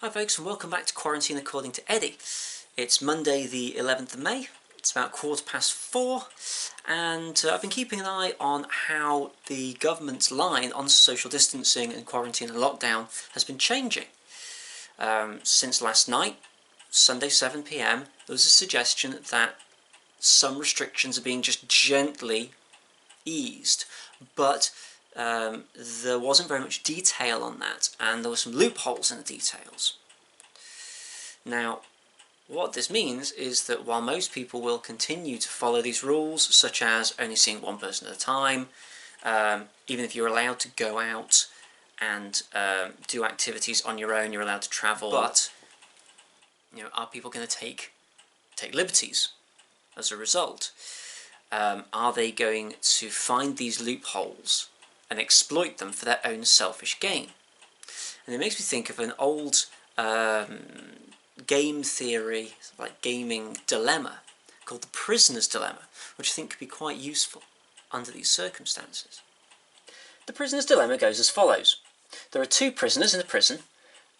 Hi folks, and welcome back to Quarantine According to Eddie. It's Monday the 11th of May, it's about 4:15, and I've been keeping an eye on how the government's line on social distancing and quarantine and lockdown has been changing. Since last night, Sunday 7 PM, there was a suggestion that some restrictions are being just gently eased, but there wasn't very much detail on that, and there were some loopholes in the details. Now, what this means is that while most people will continue to follow these rules, such as only seeing one person at a time, even if you're allowed to go out and do activities on your own, you're allowed to travel, but are people going to take liberties as a result? Are they going to find these loopholes and exploit them for their own selfish gain? And it makes me think of an old game theory, like gaming dilemma, called the prisoner's dilemma, which I think could be quite useful under these circumstances. The prisoner's dilemma goes as follows. There are two prisoners in a prison,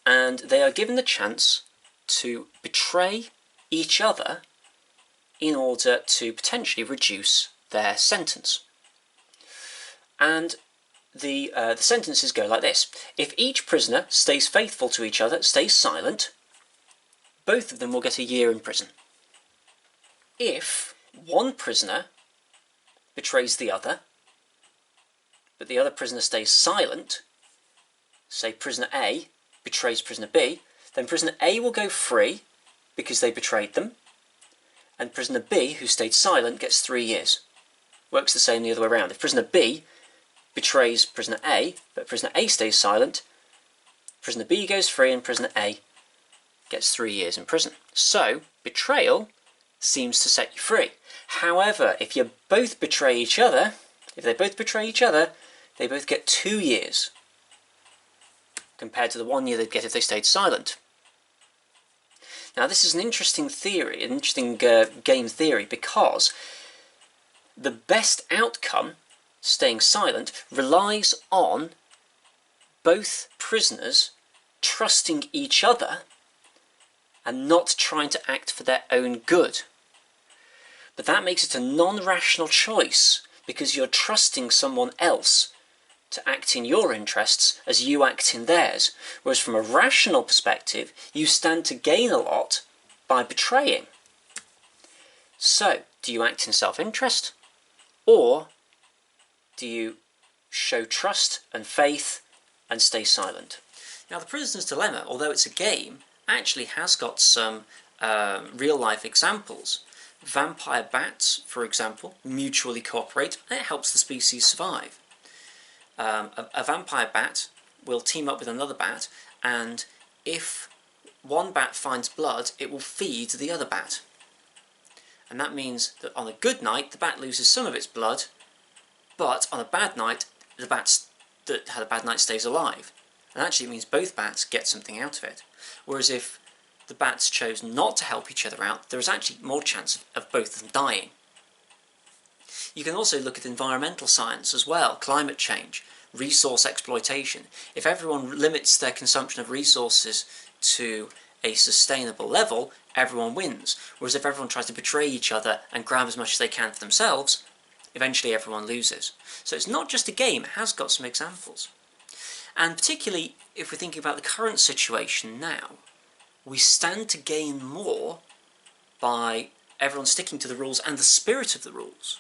and they are given the chance to betray each other in order to potentially reduce their sentence. And the sentences go like this. If each prisoner stays faithful to each other, stays silent, both of them will get a year in prison. If one prisoner betrays the other, but the other prisoner stays silent, say prisoner A betrays prisoner B, then prisoner A will go free because they betrayed them, and prisoner B, who stayed silent, gets 3 years. Works the same the other way around. If prisoner B betrays prisoner A, but prisoner A stays silent, prisoner B goes free and prisoner A gets 3 years in prison. So, betrayal seems to set you free. However, if you both betray each other, they both get 2 years, compared to the 1 year they'd get if they stayed silent. Now, this is an interesting theory, an interesting game theory, because the best outcome, staying silent, relies on both prisoners trusting each other and not trying to act for their own good. But that makes it a non-rational choice, because you're trusting someone else to act in your interests as you act in theirs, whereas from a rational perspective, you stand to gain a lot by betraying. So, do you act in self-interest, or do you show trust and faith and stay silent? Now, the prisoner's dilemma, although it's a game, actually has got some real-life examples. Vampire bats, for example, mutually cooperate, and it helps the species survive. A vampire bat will team up with another bat, and if one bat finds blood, it will feed the other bat. And that means that on a good night, the bat loses some of its blood, but on a bad night, the bat that had a bad night stays alive. And actually it means both bats get something out of it. Whereas if the bats chose not to help each other out, there is actually more chance of both of them dying. You can also look at environmental science as well, climate change, resource exploitation. If everyone limits their consumption of resources to a sustainable level, everyone wins. Whereas if everyone tries to betray each other and grab as much as they can for themselves, eventually everyone loses. So it's not just a game, it has got some examples. And particularly if we're thinking about the current situation now, we stand to gain more by everyone sticking to the rules and the spirit of the rules.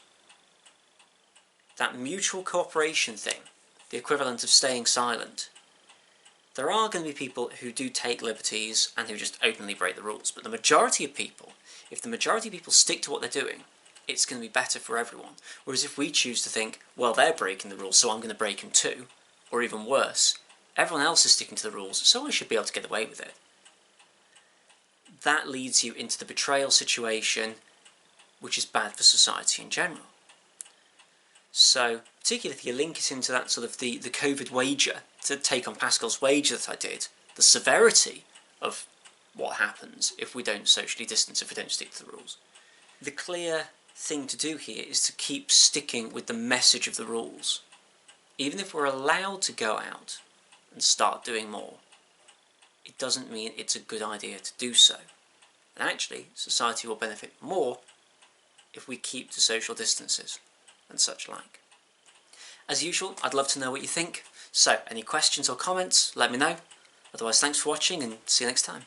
That mutual cooperation thing, the equivalent of staying silent. There are going to be people who do take liberties and who just openly break the rules, but the majority of people, if the majority of people stick to what they're doing, it's going to be better for everyone. Whereas if we choose to think, well, they're breaking the rules, so I'm going to break them too, or even worse, everyone else is sticking to the rules, so I should be able to get away with it. That leads you into the betrayal situation, which is bad for society in general. So, particularly if you link it into that sort of the COVID wager, to take on Pascal's wager that I did, the severity of what happens if we don't socially distance, if we don't stick to the rules. The clear thing to do here is to keep sticking with the message of the rules. Even if we're allowed to go out and start doing more, it doesn't mean it's a good idea to do so. And actually, society will benefit more if we keep to social distances and such like. As usual, I'd love to know what you think, so any questions or comments, let me know. Otherwise, thanks for watching and see you next time.